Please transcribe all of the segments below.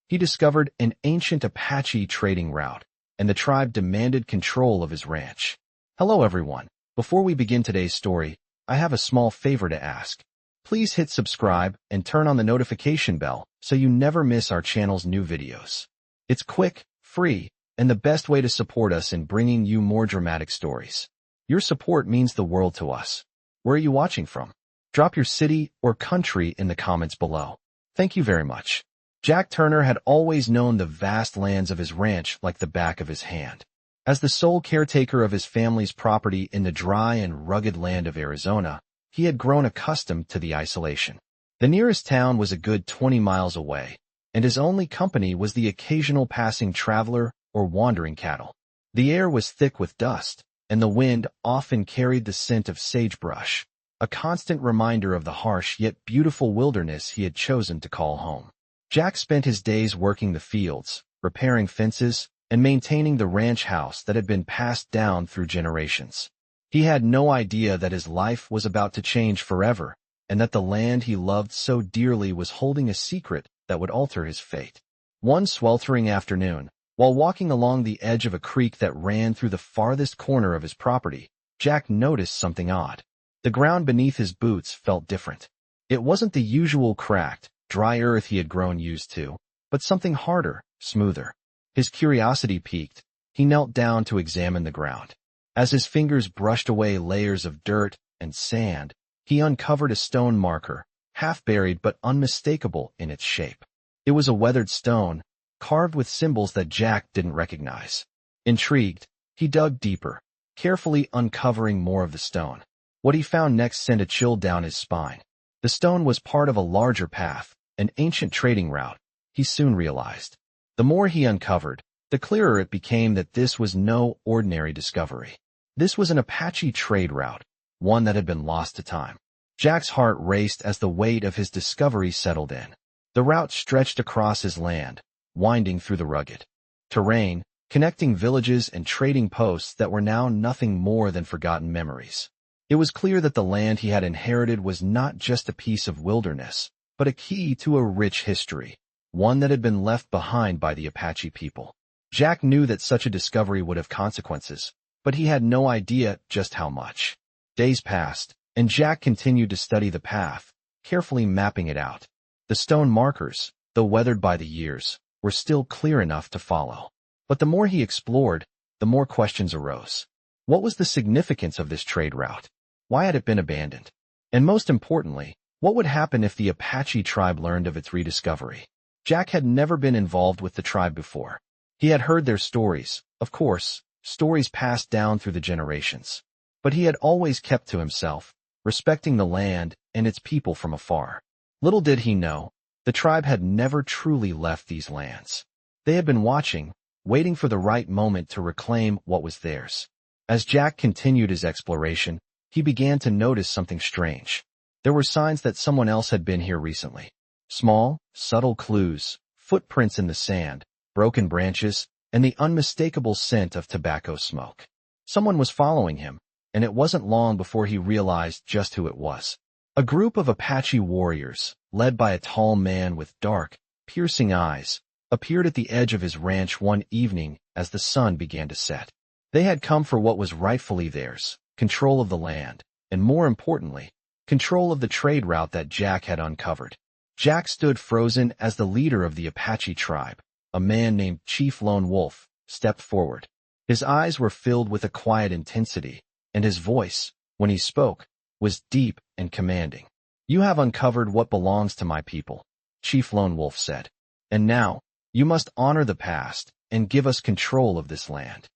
he discovered an ancient Apache trading route, and the tribe demanded control of his ranch. Hello everyone. Before we begin today's story, I have a small favor to ask. Please hit subscribe and turn on the notification bell so you never miss our channel's new videos. It's quick, free, and the best way to support us in bringing you more dramatic stories. Your support means the world to us. Where are you watching from? Drop your city or country in the comments below. Thank you very much. Jack Turner had always known the vast lands of his ranch like the back of his hand. As the sole caretaker of his family's property in the dry and rugged land of Arizona, he had grown accustomed to the isolation. The nearest town was a good 20 miles away, and his only company was the occasional passing traveler or wandering cattle. The air was thick with dust, and the wind often carried the scent of sagebrush, a constant reminder of the harsh yet beautiful wilderness he had chosen to call home. Jack spent his days working the fields, repairing fences, and maintaining the ranch house that had been passed down through generations. He had no idea that his life was about to change forever, and that the land he loved so dearly was holding a secret that would alter his fate. One sweltering afternoon, while walking along the edge of a creek that ran through the farthest corner of his property, Jack noticed something odd. The ground beneath his boots felt different. It wasn't the usual cracked, dry earth he had grown used to, but something harder, smoother. His curiosity piqued. He knelt down to examine the ground. As his fingers brushed away layers of dirt and sand, he uncovered a stone marker, half buried but unmistakable in its shape. It was a weathered stone, carved with symbols that Jack didn't recognize. Intrigued, he dug deeper, carefully uncovering more of the stone. What he found next sent a chill down his spine. The stone was part of a larger path, an ancient trading route, he soon realized. The more he uncovered, the clearer it became that this was no ordinary discovery. This was an Apache trade route, one that had been lost to time. Jack's heart raced as the weight of his discovery settled in. The route stretched across his land, winding through the rugged terrain, connecting villages and trading posts that were now nothing more than forgotten memories. It was clear that the land he had inherited was not just a piece of wilderness, but a key to a rich history, one that had been left behind by the Apache people. Jack knew that such a discovery would have consequences, but he had no idea just how much. Days passed, and Jack continued to study the path, carefully mapping it out. The stone markers, though weathered by the years, were still clear enough to follow. But the more he explored, the more questions arose. What was the significance of this trade route? Why had it been abandoned? And most importantly, what would happen if the Apache tribe learned of its rediscovery? Jack had never been involved with the tribe before. He had heard their stories, of course, stories passed down through the generations. But he had always kept to himself, respecting the land and its people from afar. Little did he know, the tribe had never truly left these lands. They had been watching, waiting for the right moment to reclaim what was theirs. As Jack continued his exploration, he began to notice something strange. There were signs that someone else had been here recently. Small, subtle clues, footprints in the sand, broken branches, and the unmistakable scent of tobacco smoke. Someone was following him, and it wasn't long before he realized just who it was. A group of Apache warriors, led by a tall man with dark, piercing eyes, appeared at the edge of his ranch one evening as the sun began to set. They had come for what was rightfully theirs, control of the land, and more importantly, control of the trade route that Jack had uncovered. Jack stood frozen as the leader of the Apache tribe, a man named Chief Lone Wolf, stepped forward. His eyes were filled with a quiet intensity, and his voice, when he spoke, was deep and commanding. "You have uncovered what belongs to my people," Chief Lone Wolf said. "And now, you must honor the past and give us control of this land."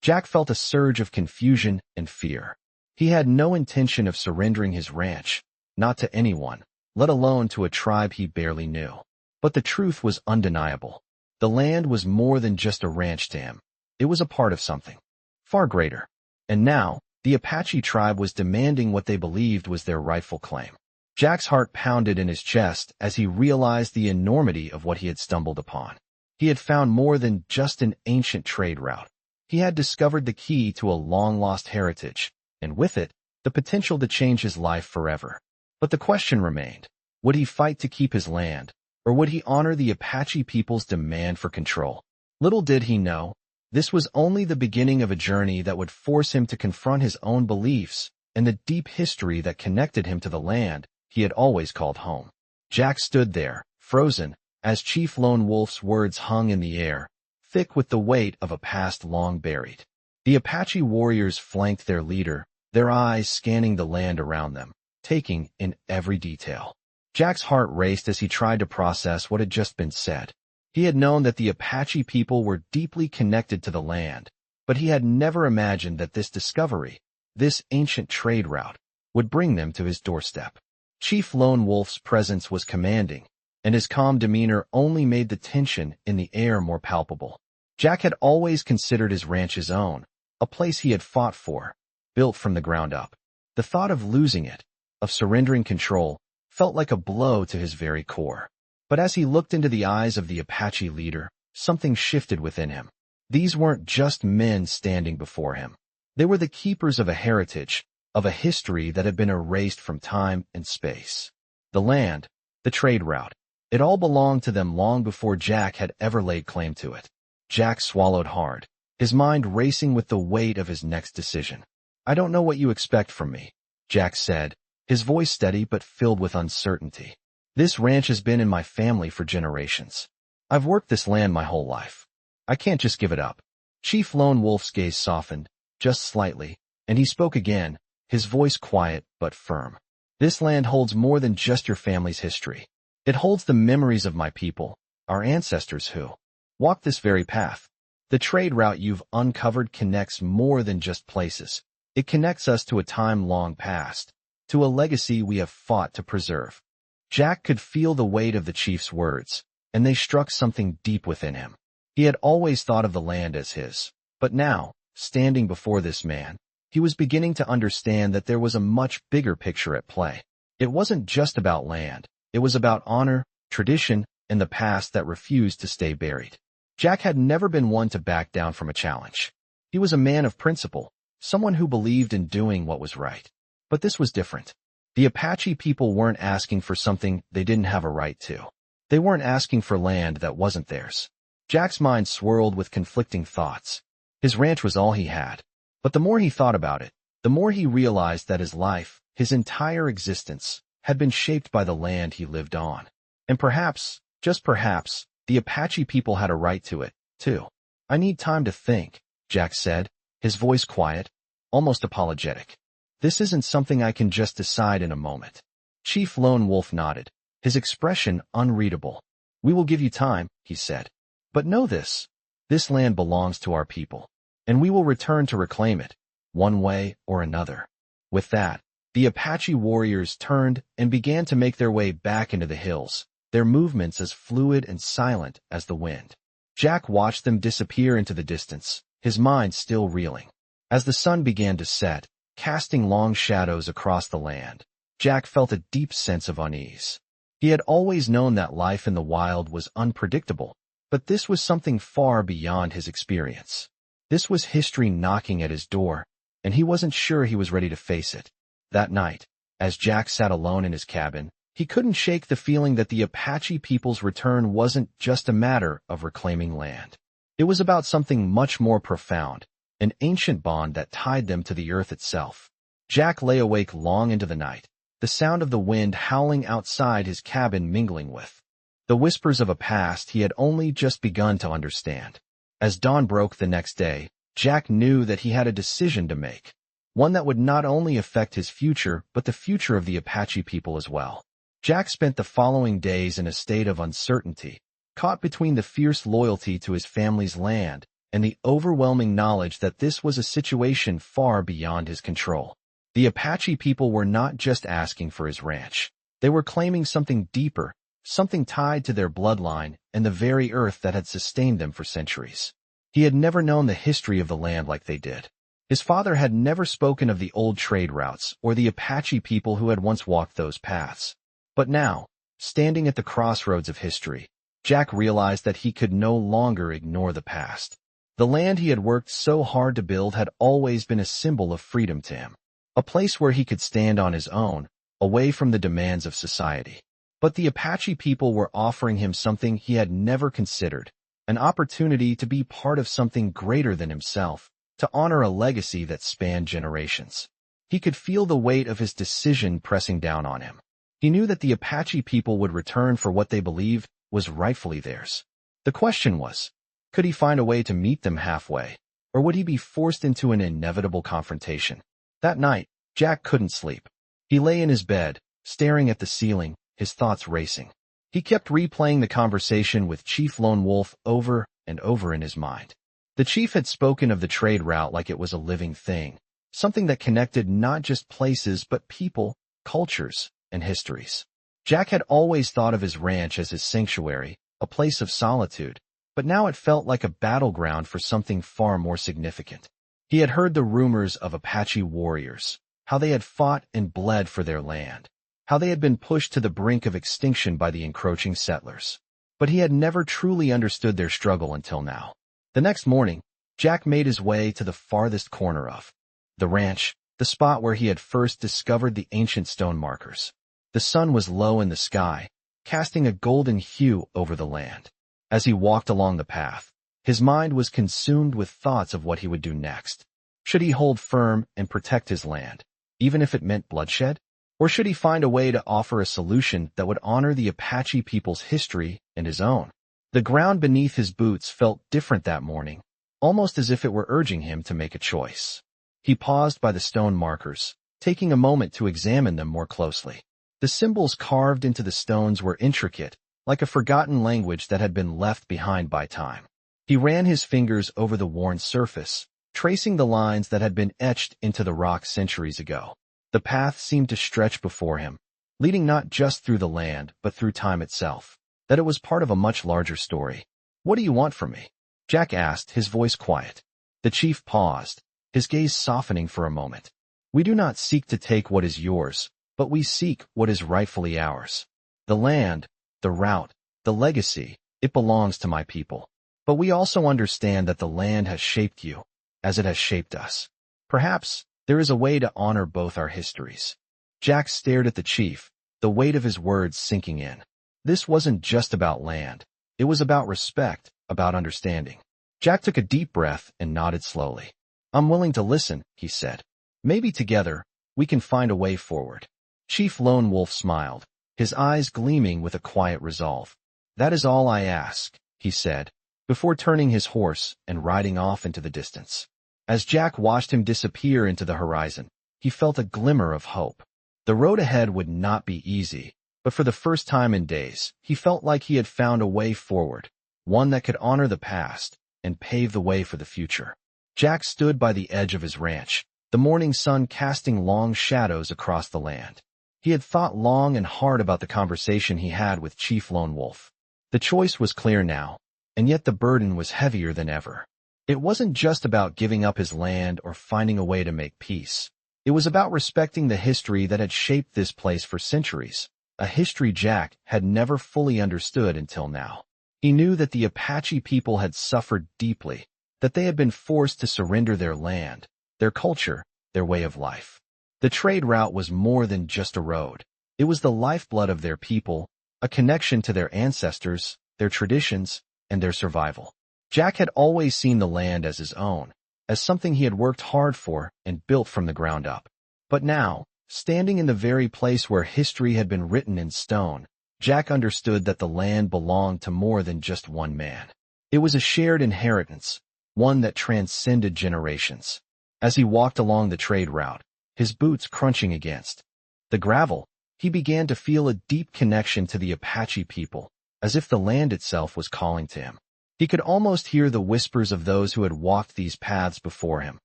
Jack felt a surge of confusion and fear. He had no intention of surrendering his ranch, not to anyone, let alone to a tribe he barely knew. But the truth was undeniable. The land was more than just a ranch to him. It was a part of something far greater. And now, the Apache tribe was demanding what they believed was their rightful claim. Jack's heart pounded in his chest as he realized the enormity of what he had stumbled upon. He had found more than just an ancient trade route. He had discovered the key to a long-lost heritage, and with it, the potential to change his life forever. But the question remained, would he fight to keep his land, Or would he honor the Apache people's demand for control? Little did he know, this was only the beginning of a journey that would force him to confront his own beliefs and the deep history that connected him to the land he had always called home. Jack stood there, frozen, as Chief Lone Wolf's words hung in the air, thick with the weight of a past long buried. The Apache warriors flanked their leader, their eyes scanning the land around them, taking in every detail. Jack's heart raced as he tried to process what had just been said. He had known that the Apache people were deeply connected to the land, but he had never imagined that this discovery, this ancient trade route, would bring them to his doorstep. Chief Lone Wolf's presence was commanding, and his calm demeanor only made the tension in the air more palpable. Jack had always considered his ranch his own, a place he had fought for, built from the ground up. The thought of losing it, of surrendering control, felt like a blow to his very core. But as he looked into the eyes of the Apache leader, something shifted within him. These weren't just men standing before him. They were the keepers of a heritage, of a history that had been erased from time and space. The land, the trade route, it all belonged to them long before Jack had ever laid claim to it. Jack swallowed hard, his mind racing with the weight of his next decision. "I don't know what you expect from me," Jack said, his voice steady but filled with uncertainty. "This ranch has been in my family for generations. I've worked this land my whole life. I can't just give it up." Chief Lone Wolf's gaze softened, just slightly, and he spoke again, his voice quiet but firm. "This land holds more than just your family's history. It holds the memories of my people, our ancestors who walked this very path. The trade route you've uncovered connects more than just places. It connects us to a time long past, to a legacy we have fought to preserve." Jack could feel the weight of the chief's words, and they struck something deep within him. He had always thought of the land as his, but now, standing before this man, he was beginning to understand that there was a much bigger picture at play. It wasn't just about land. It was about honor, tradition, and the past that refused to stay buried. Jack had never been one to back down from a challenge. He was a man of principle, someone who believed in doing what was right. But this was different. The Apache people weren't asking for something they didn't have a right to. They weren't asking for land that wasn't theirs. Jack's mind swirled with conflicting thoughts. His ranch was all he had. But the more he thought about it, the more he realized that his life, his entire existence, had been shaped by the land he lived on. And perhaps, just perhaps, the Apache people had a right to it, too. "I need time to think," Jack said, his voice quiet, almost apologetic. "This isn't something I can just decide in a moment." Chief Lone Wolf nodded, his expression unreadable. "We will give you time," he said. "But know this. This land belongs to our people, and we will return to reclaim it, one way or another." With that, the Apache warriors turned and began to make their way back into the hills, their movements as fluid and silent as the wind. Jack watched them disappear into the distance, his mind still reeling. As the sun began to set, casting long shadows across the land, Jack felt a deep sense of unease. He had always known that life in the wild was unpredictable, but this was something far beyond his experience. This was history knocking at his door, and he wasn't sure he was ready to face it. That night, as Jack sat alone in his cabin, he couldn't shake the feeling that the Apache people's return wasn't just a matter of reclaiming land. It was about something much more profound, an ancient bond that tied them to the earth itself. Jack lay awake long into the night, the sound of the wind howling outside his cabin mingling with the whispers of a past he had only just begun to understand. As dawn broke the next day, Jack knew that he had a decision to make, one that would not only affect his future but the future of the Apache people as well. Jack spent the following days in a state of uncertainty, caught between the fierce loyalty to his family's land and the overwhelming knowledge that this was a situation far beyond his control. The Apache people were not just asking for his ranch. They were claiming something deeper, something tied to their bloodline and the very earth that had sustained them for centuries. He had never known the history of the land like they did. His father had never spoken of the old trade routes or the Apache people who had once walked those paths. But now, standing at the crossroads of history, Jack realized that he could no longer ignore the past. The land he had worked so hard to build had always been a symbol of freedom to him, a place where he could stand on his own, away from the demands of society. But the Apache people were offering him something he had never considered, an opportunity to be part of something greater than himself, to honor a legacy that spanned generations. He could feel the weight of his decision pressing down on him. He knew that the Apache people would return for what they believed was rightfully theirs. The question was, could he find a way to meet them halfway, or would he be forced into an inevitable confrontation? That night, Jack couldn't sleep. He lay in his bed, staring at the ceiling, his thoughts racing. He kept replaying the conversation with Chief Lone Wolf over and over in his mind. The chief had spoken of the trade route like it was a living thing, something that connected not just places but people, cultures, and histories. Jack had always thought of his ranch as his sanctuary, a place of solitude, but now it felt like a battleground for something far more significant. He had heard the rumors of Apache warriors, how they had fought and bled for their land, how they had been pushed to the brink of extinction by the encroaching settlers. But he had never truly understood their struggle until now. The next morning, Jack made his way to the farthest corner of the ranch, the spot where he had first discovered the ancient stone markers. The sun was low in the sky, casting a golden hue over the land. As he walked along the path, his mind was consumed with thoughts of what he would do next. Should he hold firm and protect his land, even if it meant bloodshed? Or should he find a way to offer a solution that would honor the Apache people's history and his own? The ground beneath his boots felt different that morning, almost as if it were urging him to make a choice. He paused by the stone markers, taking a moment to examine them more closely. The symbols carved into the stones were intricate, like a forgotten language that had been left behind by time. He ran his fingers over the worn surface, tracing the lines that had been etched into the rock centuries ago. The path seemed to stretch before him, leading not just through the land but through time itself, that it was part of a much larger story. "What do you want from me?" Jack asked, his voice quiet. The chief paused, his gaze softening for a moment. "We do not seek to take what is yours, but we seek what is rightfully ours. The land, the route, the legacy, it belongs to my people. But we also understand that the land has shaped you, as it has shaped us. Perhaps there is a way to honor both our histories." Jack stared at the chief, the weight of his words sinking in. This wasn't just about land. It was about respect, about understanding. Jack took a deep breath and nodded slowly. "I'm willing to listen," he said. "Maybe together, we can find a way forward." Chief Lone Wolf smiled, his eyes gleaming with a quiet resolve. "That is all I ask," he said, before turning his horse and riding off into the distance. As Jack watched him disappear into the horizon, he felt a glimmer of hope. The road ahead would not be easy, but for the first time in days, he felt like he had found a way forward, one that could honor the past and pave the way for the future. Jack stood by the edge of his ranch, the morning sun casting long shadows across the land. He had thought long and hard about the conversation he had with Chief Lone Wolf. The choice was clear now, and yet the burden was heavier than ever. It wasn't just about giving up his land or finding a way to make peace. It was about respecting the history that had shaped this place for centuries, a history Jack had never fully understood until now. He knew that the Apache people had suffered deeply, that they had been forced to surrender their land, their culture, their way of life. The trade route was more than just a road. It was the lifeblood of their people, a connection to their ancestors, their traditions, and their survival. Jack had always seen the land as his own, as something he had worked hard for and built from the ground up. But now, standing in the very place where history had been written in stone, Jack understood that the land belonged to more than just one man. It was a shared inheritance, one that transcended generations. As he walked along the trade route, his boots crunching against the gravel, he began to feel a deep connection to the Apache people, as if the land itself was calling to him. He could almost hear the whispers of those who had walked these paths before him,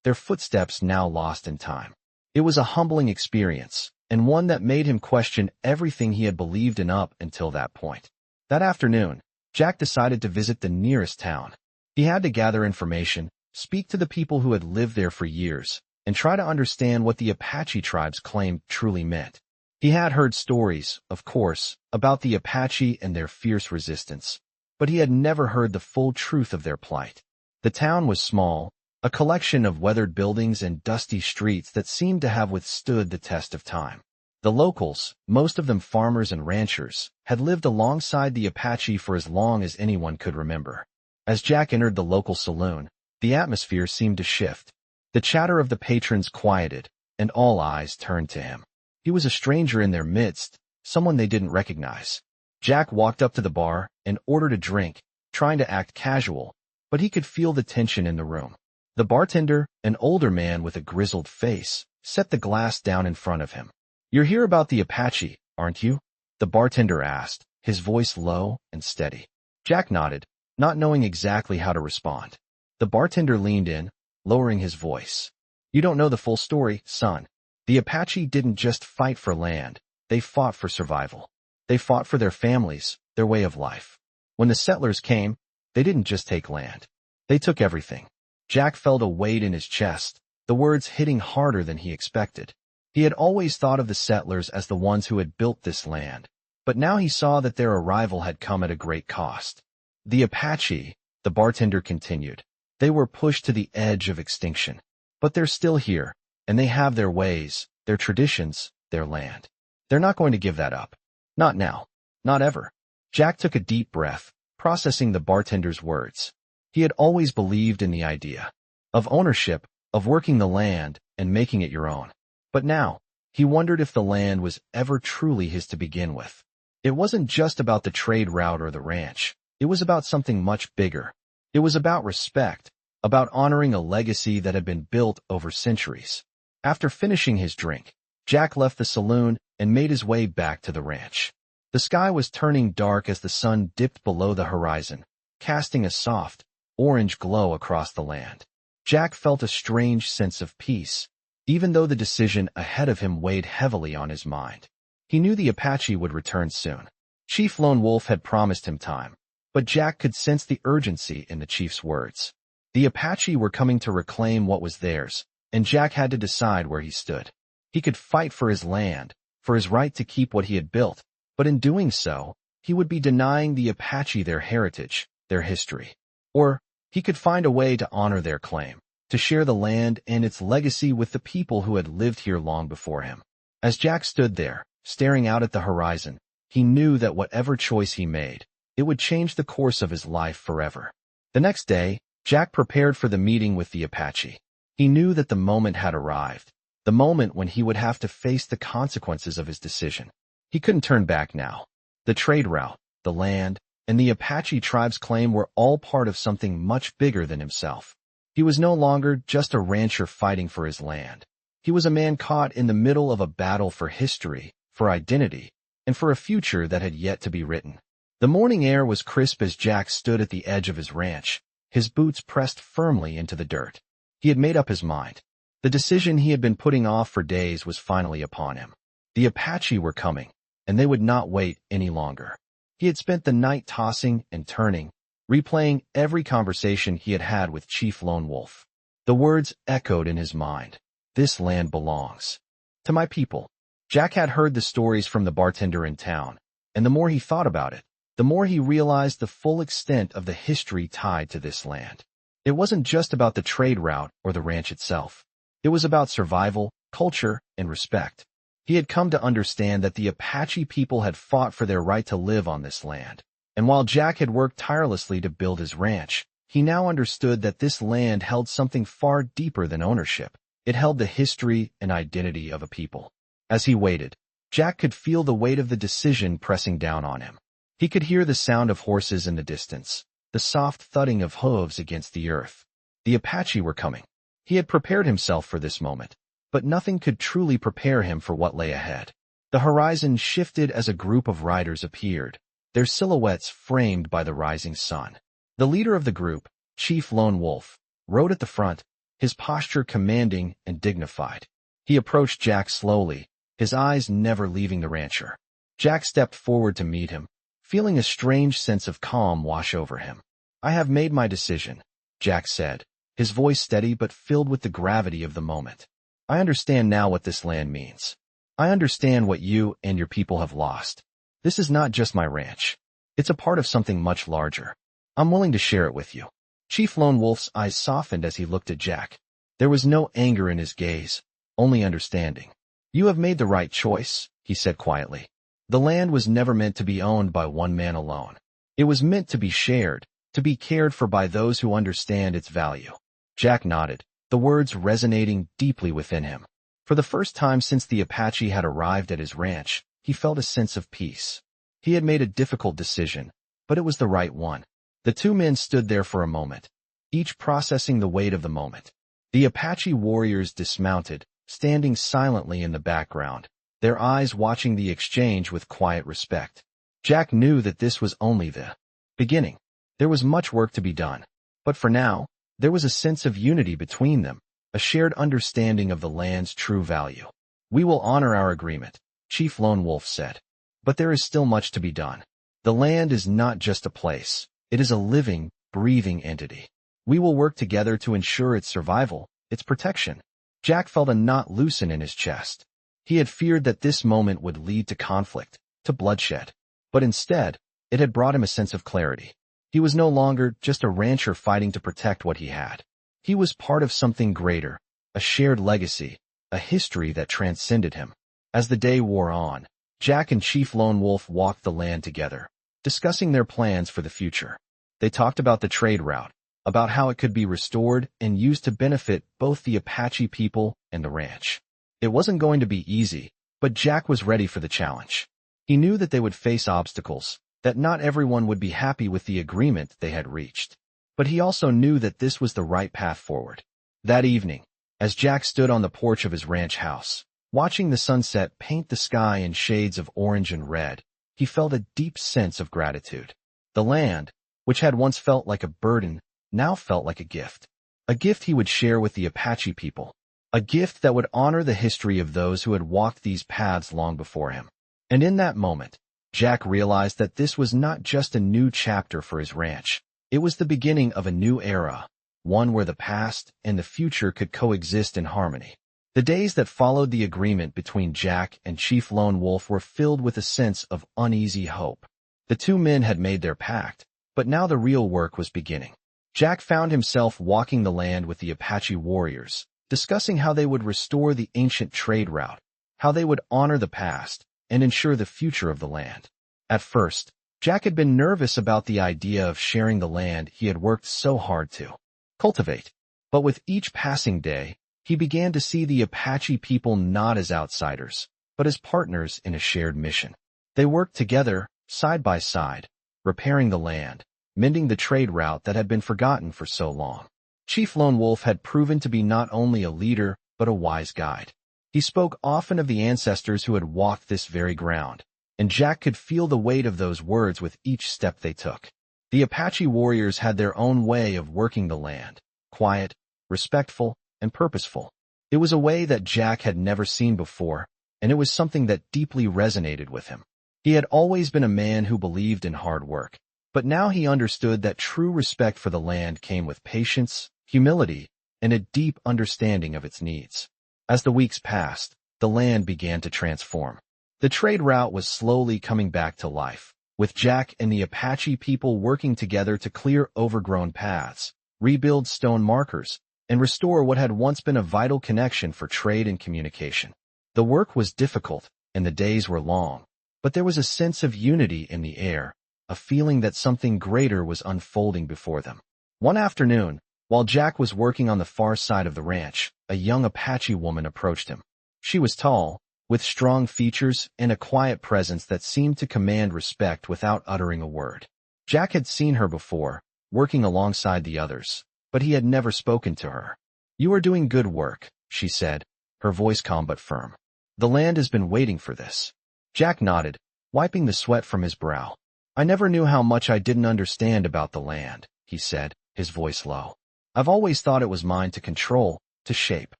their footsteps now lost in time. It was a humbling experience, and one that made him question everything he had believed in up until that point. That afternoon, Jack decided to visit the nearest town. He had to gather information, speak to the people who had lived there for years, and try to understand what the Apache tribes claimed truly meant. He had heard stories, of course, about the Apache and their fierce resistance, but he had never heard the full truth of their plight. The town was small, a collection of weathered buildings and dusty streets that seemed to have withstood the test of time. The locals, most of them farmers and ranchers, had lived alongside the Apache for as long as anyone could remember. As Jack entered the local saloon, the atmosphere seemed to shift. The chatter of the patrons quieted, and all eyes turned to him. He was a stranger in their midst, someone they didn't recognize. Jack walked up to the bar and ordered a drink, trying to act casual, but he could feel the tension in the room. The bartender, an older man with a grizzled face, set the glass down in front of him. "You're here about the Apache, aren't you?" the bartender asked, his voice low and steady. Jack nodded, not knowing exactly how to respond. The bartender leaned in, lowering his voice. "You don't know the full story, son. The Apache didn't just fight for land, they fought for survival. They fought for their families, their way of life. When the settlers came, they didn't just take land. They took everything." Jack felt a weight in his chest, the words hitting harder than he expected. He had always thought of the settlers as the ones who had built this land, but now he saw that their arrival had come at a great cost. "The Apache," the bartender continued, "they were pushed to the edge of extinction. But they're still here, and they have their ways, their traditions, their land. They're not going to give that up. Not now. Not ever." Jack took a deep breath, processing the bartender's words. He had always believed in the idea of ownership, of working the land and making it your own. But now, he wondered if the land was ever truly his to begin with. It wasn't just about the trade route or the ranch. It was about something much bigger. It was about respect, about honoring a legacy that had been built over centuries. After finishing his drink, Jack left the saloon and made his way back to the ranch. The sky was turning dark as the sun dipped below the horizon, casting a soft, orange glow across the land. Jack felt a strange sense of peace, even though the decision ahead of him weighed heavily on his mind. He knew the Apache would return soon. Chief Lone Wolf had promised him time, but Jack could sense the urgency in the chief's words. The Apache were coming to reclaim what was theirs, and Jack had to decide where he stood. He could fight for his land, for his right to keep what he had built, but in doing so, he would be denying the Apache their heritage, their history. Or he could find a way to honor their claim, to share the land and its legacy with the people who had lived here long before him. As Jack stood there, staring out at the horizon, he knew that whatever choice he made, it would change the course of his life forever. The next day, Jack prepared for the meeting with the Apache. He knew that the moment had arrived, the moment when he would have to face the consequences of his decision. He couldn't turn back now. The trade route, the land, and the Apache tribe's claim were all part of something much bigger than himself. He was no longer just a rancher fighting for his land. He was a man caught in the middle of a battle for history, for identity, and for a future that had yet to be written. The morning air was crisp as Jack stood at the edge of his ranch, his boots pressed firmly into the dirt. He had made up his mind. The decision he had been putting off for days was finally upon him. The Apache were coming, and they would not wait any longer. He had spent the night tossing and turning, replaying every conversation he had had with Chief Lone Wolf. The words echoed in his mind. "This land belongs to my people." Jack had heard the stories from the bartender in town, and the more he thought about it, the more he realized the full extent of the history tied to this land. It wasn't just about the trade route or the ranch itself. It was about survival, culture, and respect. He had come to understand that the Apache people had fought for their right to live on this land. And while Jack had worked tirelessly to build his ranch, he now understood that this land held something far deeper than ownership. It held the history and identity of a people. As he waited, Jack could feel the weight of the decision pressing down on him. He could hear the sound of horses in the distance, the soft thudding of hooves against the earth. The Apache were coming. He had prepared himself for this moment, but nothing could truly prepare him for what lay ahead. The horizon shifted as a group of riders appeared, their silhouettes framed by the rising sun. The leader of the group, Chief Lone Wolf, rode at the front, his posture commanding and dignified. He approached Jack slowly, his eyes never leaving the rancher. Jack stepped forward to meet him, feeling a strange sense of calm wash over him. "I have made my decision," Jack said, his voice steady but filled with the gravity of the moment. "I understand now what this land means. I understand what you and your people have lost. This is not just my ranch. It's a part of something much larger. I'm willing to share it with you." Chief Lone Wolf's eyes softened as he looked at Jack. There was no anger in his gaze, only understanding. "You have made the right choice," he said quietly. The land was never meant to be owned by one man alone. It was meant to be shared, to be cared for by those who understand its value. Jack nodded, the words resonating deeply within him. For the first time since the Apache had arrived at his ranch, he felt a sense of peace. He had made a difficult decision, but it was the right one. The two men stood there for a moment, each processing the weight of the moment. The Apache warriors dismounted, standing silently in the background, their eyes watching the exchange with quiet respect. Jack knew that this was only the beginning. There was much work to be done, but for now, there was a sense of unity between them, a shared understanding of the land's true value. We will honor our agreement, Chief Lone Wolf said. But there is still much to be done. The land is not just a place. It is a living, breathing entity. We will work together to ensure its survival, its protection. Jack felt a knot loosen in his chest. He had feared that this moment would lead to conflict, to bloodshed. But instead, it had brought him a sense of clarity. He was no longer just a rancher fighting to protect what he had. He was part of something greater, a shared legacy, a history that transcended him. As the day wore on, Jack and Chief Lone Wolf walked the land together, discussing their plans for the future. They talked about the trade route, about how it could be restored and used to benefit both the Apache people and the ranch. It wasn't going to be easy, but Jack was ready for the challenge. He knew that they would face obstacles, that not everyone would be happy with the agreement they had reached. But he also knew that this was the right path forward. That evening, as Jack stood on the porch of his ranch house, watching the sunset paint the sky in shades of orange and red, he felt a deep sense of gratitude. The land, which had once felt like a burden, now felt like a gift. A gift he would share with the Apache people. A gift that would honor the history of those who had walked these paths long before him. And in that moment, Jack realized that this was not just a new chapter for his ranch. It was the beginning of a new era, one where the past and the future could coexist in harmony. The days that followed the agreement between Jack and Chief Lone Wolf were filled with a sense of uneasy hope. The two men had made their pact, but now the real work was beginning. Jack found himself walking the land with the Apache warriors, discussing how they would restore the ancient trade route, how they would honor the past, and ensure the future of the land. At first, Jack had been nervous about the idea of sharing the land he had worked so hard to cultivate. But with each passing day, he began to see the Apache people not as outsiders, but as partners in a shared mission. They worked together, side by side, repairing the land, mending the trade route that had been forgotten for so long. Chief Lone Wolf had proven to be not only a leader, but a wise guide. He spoke often of the ancestors who had walked this very ground, and Jack could feel the weight of those words with each step they took. The Apache warriors had their own way of working the land, quiet, respectful, and purposeful. It was a way that Jack had never seen before, and it was something that deeply resonated with him. He had always been a man who believed in hard work, but now he understood that true respect for the land came with patience, humility, and a deep understanding of its needs. As the weeks passed, the land began to transform. The trade route was slowly coming back to life, with Jack and the Apache people working together to clear overgrown paths, rebuild stone markers, and restore what had once been a vital connection for trade and communication. The work was difficult, and the days were long, but there was a sense of unity in the air, a feeling that something greater was unfolding before them. One afternoon, while Jack was working on the far side of the ranch, a young Apache woman approached him. She was tall, with strong features and a quiet presence that seemed to command respect without uttering a word. Jack had seen her before, working alongside the others, but he had never spoken to her. "You are doing good work," she said, her voice calm but firm. "The land has been waiting for this." Jack nodded, wiping the sweat from his brow. "I never knew how much I didn't understand about the land," he said, his voice low. "I've always thought it was mine to control, to shape.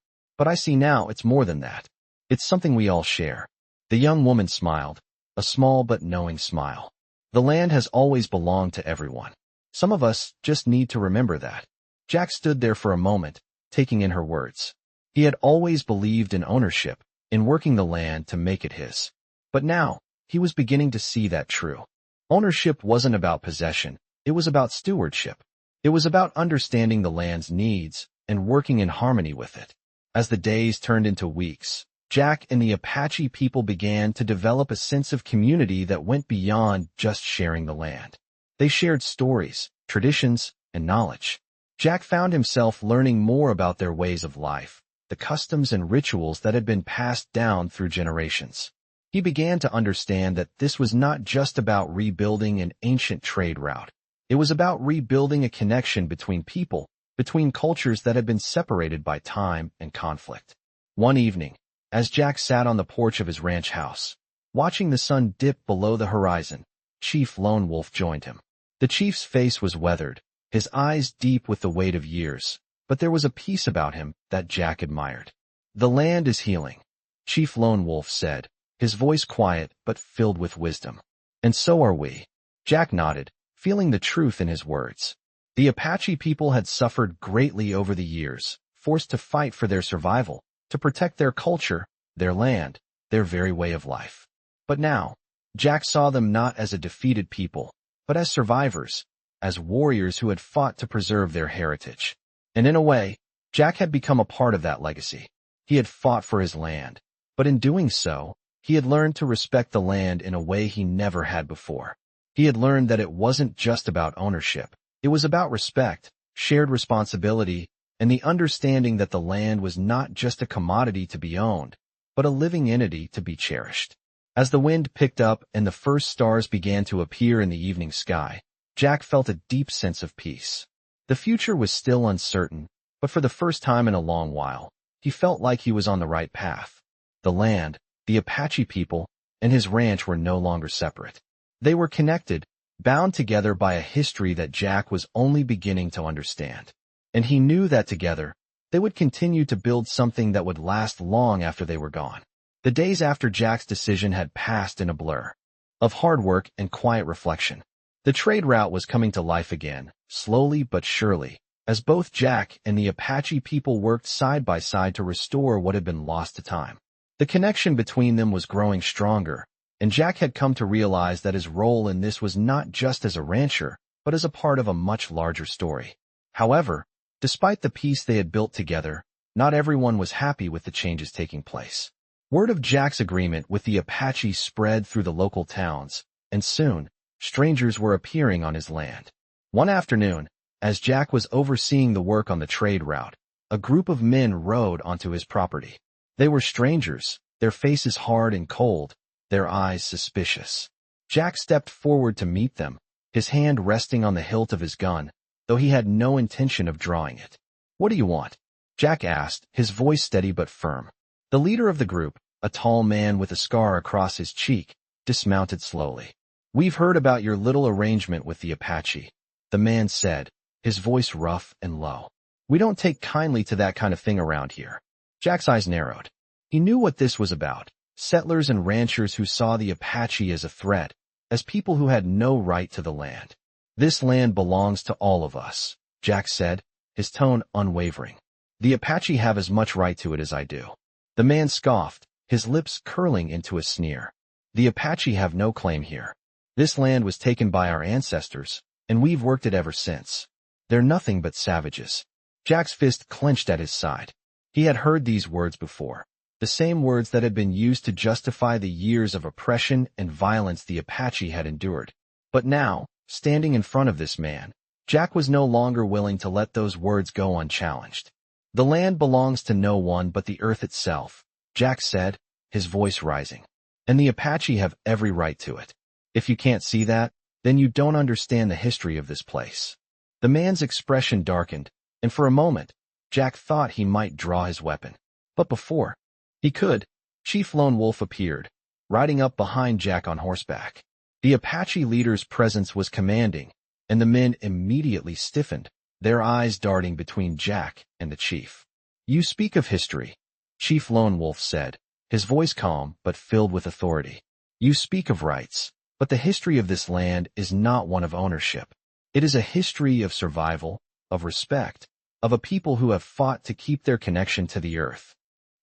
But I see now it's more than that. It's something we all share." The young woman smiled, a small but knowing smile. "The land has always belonged to everyone. Some of us just need to remember that." Jack stood there for a moment, taking in her words. He had always believed in ownership, in working the land to make it his. But now, he was beginning to see that true. Ownership wasn't about possession, it was about stewardship. It was about understanding the land's needs and working in harmony with it. As the days turned into weeks, Jack and the Apache people began to develop a sense of community that went beyond just sharing the land. They shared stories, traditions, and knowledge. Jack found himself learning more about their ways of life, the customs and rituals that had been passed down through generations. He began to understand that this was not just about rebuilding an ancient trade route. It was about rebuilding a connection between people, between cultures that had been separated by time and conflict. One evening, as Jack sat on the porch of his ranch house, watching the sun dip below the horizon, Chief Lone Wolf joined him. The chief's face was weathered, his eyes deep with the weight of years, but there was a peace about him that Jack admired. "The land is healing," Chief Lone Wolf said, his voice quiet but filled with wisdom. "And so are we." Jack nodded, feeling the truth in his words. The Apache people had suffered greatly over the years, forced to fight for their survival, to protect their culture, their land, their very way of life. But now, Jack saw them not as a defeated people, but as survivors, as warriors who had fought to preserve their heritage. And in a way, Jack had become a part of that legacy. He had fought for his land, but in doing so, he had learned to respect the land in a way he never had before. He had learned that it wasn't just about ownership. It was about respect, shared responsibility, and the understanding that the land was not just a commodity to be owned, but a living entity to be cherished. As the wind picked up and the first stars began to appear in the evening sky, Jack felt a deep sense of peace. The future was still uncertain, but for the first time in a long while, he felt like he was on the right path. The land, the Apache people, and his ranch were no longer separate. They were connected, bound together by a history that Jack was only beginning to understand. And he knew that together, they would continue to build something that would last long after they were gone. The days after Jack's decision had passed in a blur of hard work and quiet reflection. The trade route was coming to life again, slowly but surely, as both Jack and the Apache people worked side by side to restore what had been lost to time. The connection between them was growing stronger, and Jack had come to realize that his role in this was not just as a rancher, but as a part of a much larger story. However, despite the peace they had built together, not everyone was happy with the changes taking place. Word of Jack's agreement with the Apache spread through the local towns, and soon, strangers were appearing on his land. One afternoon, as Jack was overseeing the work on the trade route, a group of men rode onto his property. They were strangers, their faces hard and cold, their eyes suspicious. Jack stepped forward to meet them, his hand resting on the hilt of his gun, though he had no intention of drawing it. "What do you want?" Jack asked, his voice steady but firm. The leader of the group, a tall man with a scar across his cheek, dismounted slowly. "We've heard about your little arrangement with the Apache," the man said, his voice rough and low. "We don't take kindly to that kind of thing around here." Jack's eyes narrowed. He knew what this was about: settlers and ranchers who saw the Apache as a threat, as people who had no right to the land. "This land belongs to all of us," Jack said, his tone unwavering. "The Apache have as much right to it as I do." The man scoffed, his lips curling into a sneer. "The Apache have no claim here. This land was taken by our ancestors, and we've worked it ever since. They're nothing but savages." Jack's fist clenched at his side. He had heard these words before, the same words that had been used to justify the years of oppression and violence the Apache had endured. But now, standing in front of this man, Jack was no longer willing to let those words go unchallenged. "The land belongs to no one but the earth itself," Jack said, his voice rising. "And the Apache have every right to it. If you can't see that, then you don't understand the history of this place." The man's expression darkened, and for a moment, Jack thought he might draw his weapon. But before he could, Chief Lone Wolf appeared, riding up behind Jack on horseback. The Apache leader's presence was commanding, and the men immediately stiffened, their eyes darting between Jack and the chief. "You speak of history," Chief Lone Wolf said, his voice calm but filled with authority. "You speak of rights, but the history of this land is not one of ownership. It is a history of survival, of respect, of a people who have fought to keep their connection to the earth."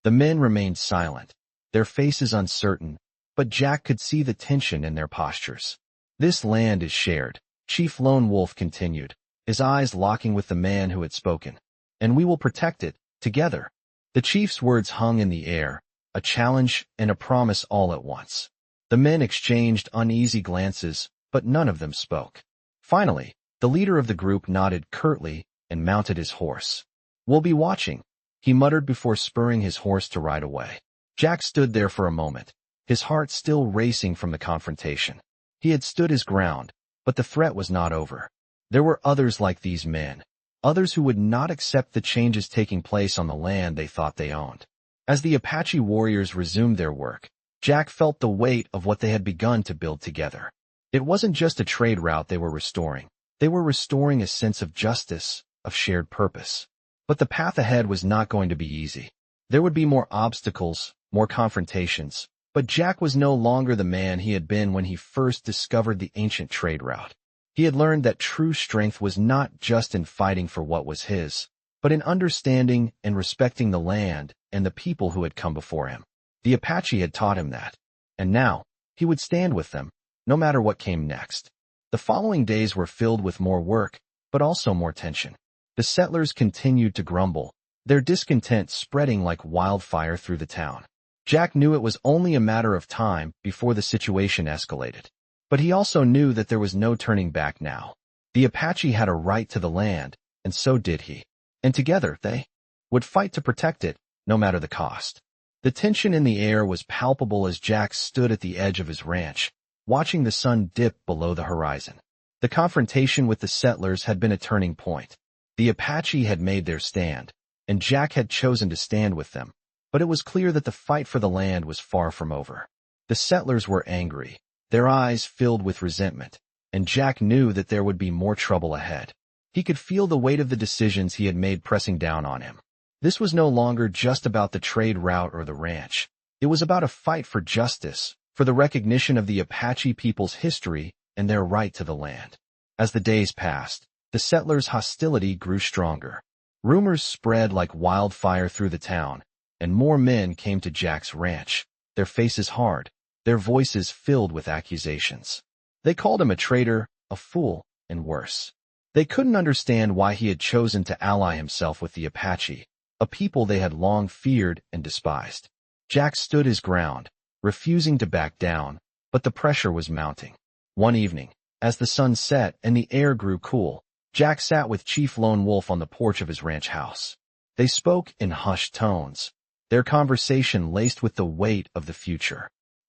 The men remained silent, their faces uncertain, but Jack could see the tension in their postures. "This land is shared," Chief Lone Wolf continued, his eyes locking with the man who had spoken. "And we will protect it, together." The chief's words hung in the air, a challenge, and a promise all at once. The men exchanged uneasy glances, but none of them spoke. Finally, the leader of the group nodded curtly and mounted his horse. "We'll be watching," he muttered before spurring his horse to ride away. Jack stood there for a moment, his heart still racing from the confrontation. He had stood his ground, but the threat was not over. There were others like these men, others who would not accept the changes taking place on the land they thought they owned. As the Apache warriors resumed their work, Jack felt the weight of what they had begun to build together. It wasn't just a trade route they were restoring. They were restoring a sense of justice, of shared purpose. But the path ahead was not going to be easy. There would be more obstacles, more confrontations, but Jack was no longer the man he had been when he first discovered the ancient trade route. He had learned that true strength was not just in fighting for what was his, but in understanding and respecting the land and the people who had come before him. The Apache had taught him that, and now he would stand with them, no matter what came next. The following days were filled with more work, but also more tension. The settlers continued to grumble, their discontent spreading like wildfire through the town. Jack knew it was only a matter of time before the situation escalated. But he also knew that there was no turning back now. The Apache had a right to the land, and so did he. And together, they would fight to protect it, no matter the cost. The tension in the air was palpable as Jack stood at the edge of his ranch, watching the sun dip below the horizon. The confrontation with the settlers had been a turning point. The Apache had made their stand, and Jack had chosen to stand with them. But it was clear that the fight for the land was far from over. The settlers were angry, their eyes filled with resentment, and Jack knew that there would be more trouble ahead. He could feel the weight of the decisions he had made pressing down on him. This was no longer just about the trade route or the ranch. It was about a fight for justice, for the recognition of the Apache people's history and their right to the land. As the days passed, the settlers' hostility grew stronger. Rumors spread like wildfire through the town, and more men came to Jack's ranch, their faces hard, their voices filled with accusations. They called him a traitor, a fool, and worse. They couldn't understand why he had chosen to ally himself with the Apache, a people they had long feared and despised. Jack stood his ground, refusing to back down, but the pressure was mounting. One evening, as the sun set and the air grew cool, Jack sat with Chief Lone Wolf on the porch of his ranch house. They spoke in hushed tones, their conversation laced with the weight of the future.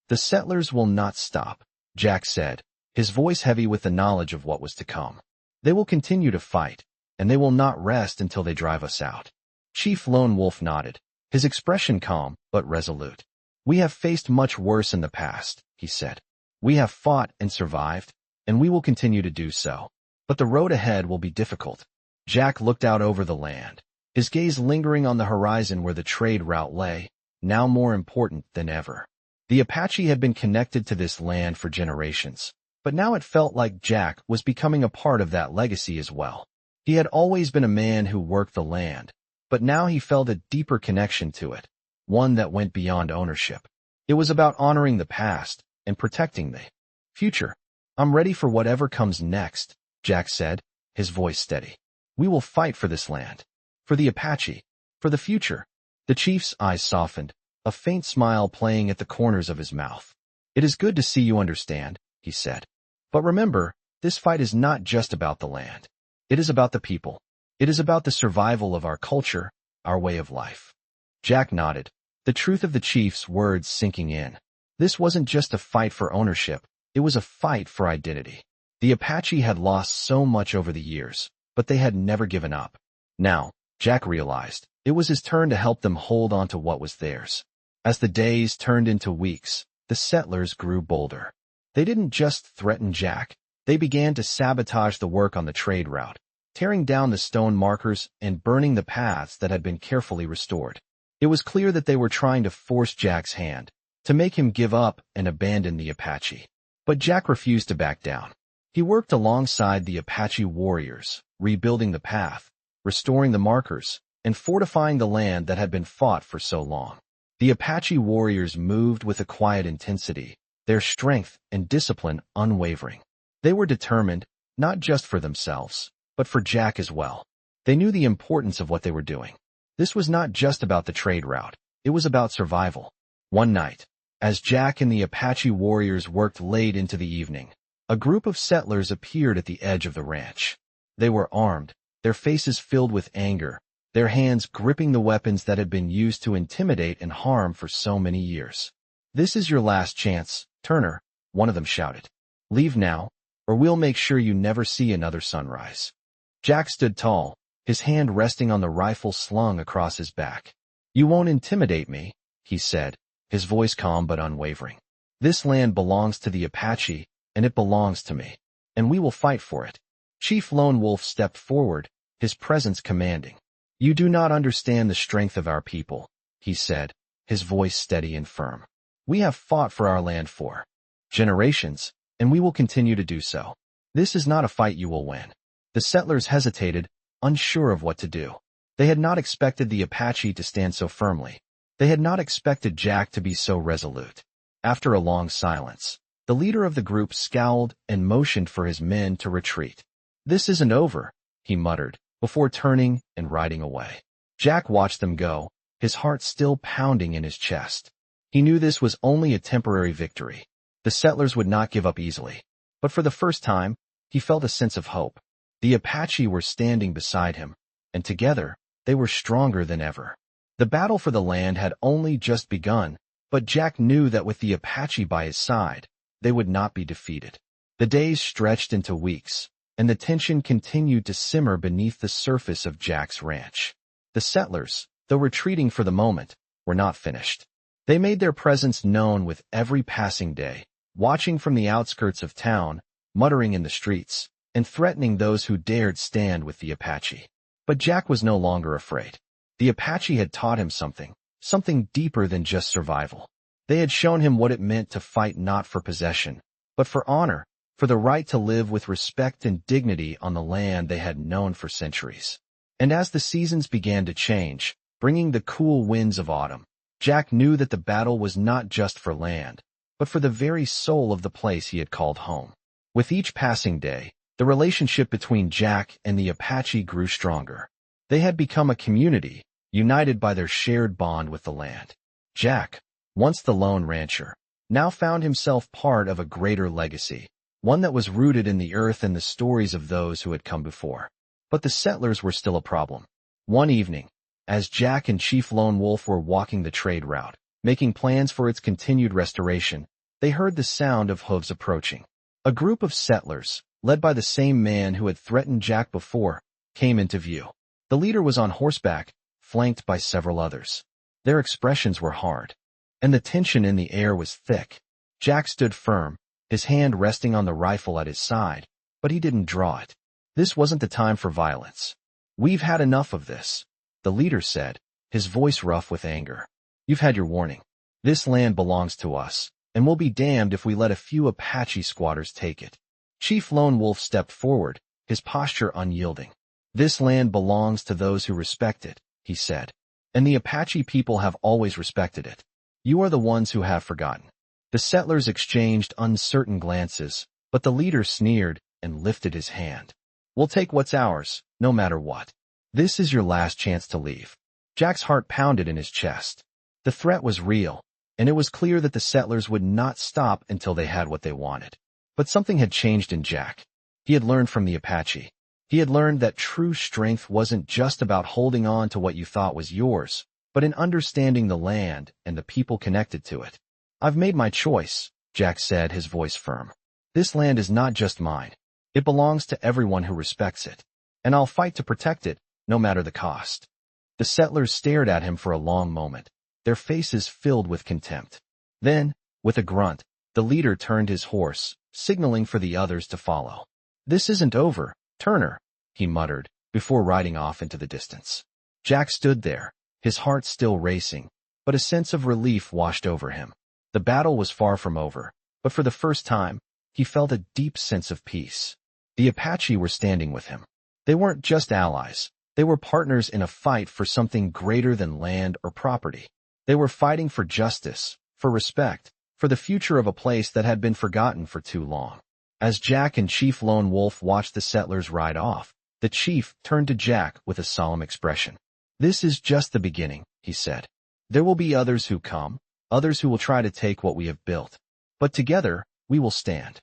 "The settlers will not stop," Jack said, his voice heavy with the knowledge of what was to come. "They will continue to fight, and they will not rest until they drive us out." Chief Lone Wolf nodded, his expression calm but resolute. "We have faced much worse in the past," he said. "We have fought and survived, and we will continue to do so. But the road ahead will be difficult." Jack looked out over the land, his gaze lingering on the horizon where the trade route lay, now more important than ever. The Apache had been connected to this land for generations, but now it felt like Jack was becoming a part of that legacy as well. He had always been a man who worked the land, but now he felt a deeper connection to it, one that went beyond ownership. It was about honoring the past and protecting the future. "I'm ready for whatever comes next," Jack said, his voice steady. "We will fight for this land, for the Apache, for the future." The chief's eyes softened, a faint smile playing at the corners of his mouth. "It is good to see you understand," he said. "But remember, this fight is not just about the land. It is about the people. It is about the survival of our culture, our way of life." Jack nodded, the truth of the chief's words sinking in. This wasn't just a fight for ownership, it was a fight for identity. The Apache had lost so much over the years, but they had never given up. Now, Jack realized, it was his turn to help them hold on to what was theirs. As the days turned into weeks, the settlers grew bolder. They didn't just threaten Jack, they began to sabotage the work on the trade route, tearing down the stone markers and burning the paths that had been carefully restored. It was clear that they were trying to force Jack's hand, to make him give up and abandon the Apache. But Jack refused to back down. He worked alongside the Apache warriors, rebuilding the path, restoring the markers, and fortifying the land that had been fought for so long. The Apache warriors moved with a quiet intensity, their strength and discipline unwavering. They were determined, not just for themselves, but for Jack as well. They knew the importance of what they were doing. This was not just about the trade route, it was about survival. One night, as Jack and the Apache warriors worked late into the evening, a group of settlers appeared at the edge of the ranch. They were armed, their faces filled with anger, their hands gripping the weapons that had been used to intimidate and harm for so many years. "This is your last chance, Turner," one of them shouted. "Leave now, or we'll make sure you never see another sunrise." Jack stood tall, his hand resting on the rifle slung across his back. "You won't intimidate me," he said, his voice calm but unwavering. "This land belongs to the Apache, and it belongs to me, and we will fight for it." Chief Lone Wolf stepped forward, his presence commanding. "You do not understand the strength of our people," he said, his voice steady and firm. "We have fought for our land for generations, and we will continue to do so. This is not a fight you will win." The settlers hesitated, unsure of what to do. They had not expected the Apache to stand so firmly. They had not expected Jack to be so resolute. After a long silence, the leader of the group scowled and motioned for his men to retreat. "This isn't over," he muttered, before turning and riding away. Jack watched them go, his heart still pounding in his chest. He knew this was only a temporary victory. The settlers would not give up easily. But for the first time, he felt a sense of hope. The Apache were standing beside him, and together, they were stronger than ever. The battle for the land had only just begun, but Jack knew that with the Apache by his side, they would not be defeated. The days stretched into weeks, and the tension continued to simmer beneath the surface of Jack's ranch. The settlers, though retreating for the moment, were not finished. They made their presence known with every passing day, watching from the outskirts of town, muttering in the streets, and threatening those who dared stand with the Apache. But Jack was no longer afraid. The Apache had taught him something deeper than just survival. They had shown him what it meant to fight not for possession, but for honor, for the right to live with respect and dignity on the land they had known for centuries. And as the seasons began to change, bringing the cool winds of autumn, Jack knew that the battle was not just for land, but for the very soul of the place he had called home. With each passing day, the relationship between Jack and the Apache grew stronger. They had become a community, united by their shared bond with the land. Jack, once the lone rancher, now found himself part of a greater legacy, one that was rooted in the earth and the stories of those who had come before. But the settlers were still a problem. One evening, as Jack and Chief Lone Wolf were walking the trade route, making plans for its continued restoration, they heard the sound of hooves approaching. A group of settlers, led by the same man who had threatened Jack before, came into view. The leader was on horseback, flanked by several others. Their expressions were hard, and the tension in the air was thick. Jack stood firm, his hand resting on the rifle at his side, but he didn't draw it. This wasn't the time for violence. "We've had enough of this," the leader said, his voice rough with anger. "You've had your warning. This land belongs to us, and we'll be damned if we let a few Apache squatters take it." Chief Lone Wolf stepped forward, his posture unyielding. "This land belongs to those who respect it," he said, "and the Apache people have always respected it. You are the ones who have forgotten." The settlers exchanged uncertain glances, but the leader sneered and lifted his hand. "We'll take what's ours, no matter what. This is your last chance to leave." Jack's heart pounded in his chest. The threat was real, and it was clear that the settlers would not stop until they had what they wanted. But something had changed in Jack. He had learned from the Apache. He had learned that true strength wasn't just about holding on to what you thought was yours, but in understanding the land and the people connected to it. "I've made my choice," Jack said, his voice firm. "This land is not just mine. It belongs to everyone who respects it, and I'll fight to protect it, no matter the cost." The settlers stared at him for a long moment, their faces filled with contempt. Then, with a grunt, the leader turned his horse, signaling for the others to follow. "This isn't over, Turner," he muttered, before riding off into the distance. Jack stood there, his heart still racing, but a sense of relief washed over him. The battle was far from over, but for the first time, he felt a deep sense of peace. The Apache were standing with him. They weren't just allies. They were partners in a fight for something greater than land or property. They were fighting for justice, for respect, for the future of a place that had been forgotten for too long. As Jack and Chief Lone Wolf watched the settlers ride off, the chief turned to Jack with a solemn expression. "This is just the beginning," he said. "There will be others who come, others who will try to take what we have built. But together, we will stand.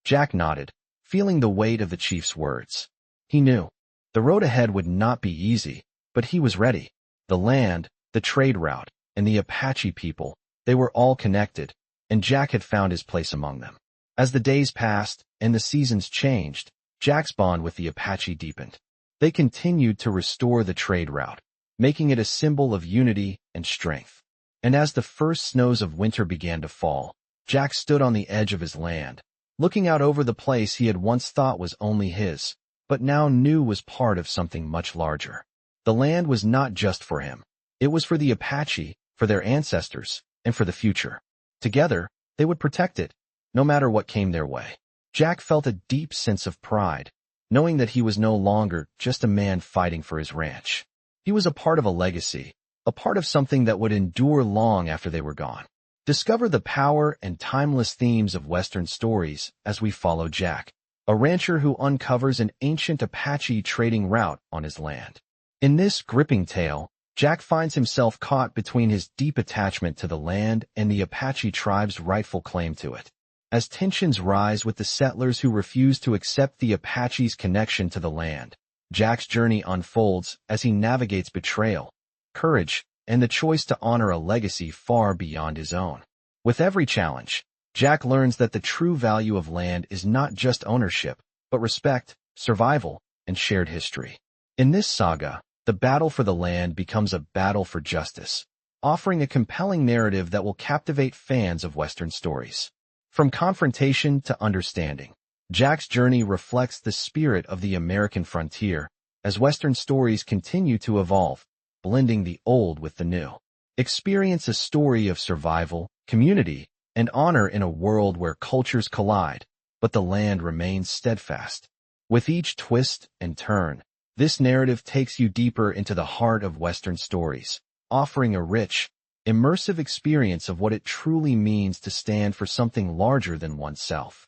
Jack nodded, feeling the weight of the chief's words. He knew. The road ahead would not be easy, but he was ready. The land, the trade route, and the Apache people, they were all connected, and Jack had found his place among them. As the days passed and the seasons changed, Jack's bond with the Apache deepened. They continued to restore the trade route, making it a symbol of unity and strength. And as the first snows of winter began to fall, Jack stood on the edge of his land, looking out over the place he had once thought was only his, but now knew was part of something much larger. The land was not just for him. It was for the Apache, for their ancestors, and for the future. Together, they would protect it, no matter what came their way. Jack felt a deep sense of pride, knowing that he was no longer just a man fighting for his ranch. He was a part of a legacy, a part of something that would endure long after they were gone. Discover the power and timeless themes of Western stories as we follow Jack, a rancher who uncovers an ancient Apache trading route on his land. In this gripping tale, Jack finds himself caught between his deep attachment to the land and the Apache tribe's rightful claim to it. As tensions rise with the settlers who refuse to accept the Apache's connection to the land, Jack's journey unfolds as he navigates betrayal, courage, and the choice to honor a legacy far beyond his own. With every challenge, Jack learns that the true value of land is not just ownership, but respect, survival, and shared history. In this saga, the battle for the land becomes a battle for justice, offering a compelling narrative that will captivate fans of Western stories. From confrontation to understanding, Jack's journey reflects the spirit of the American frontier as Western stories continue to evolve, blending the old with the new. Experience a story of survival, community, and honor in a world where cultures collide, but the land remains steadfast. With each twist and turn, this narrative takes you deeper into the heart of Western stories, offering a rich, immersive experience of what it truly means to stand for something larger than oneself.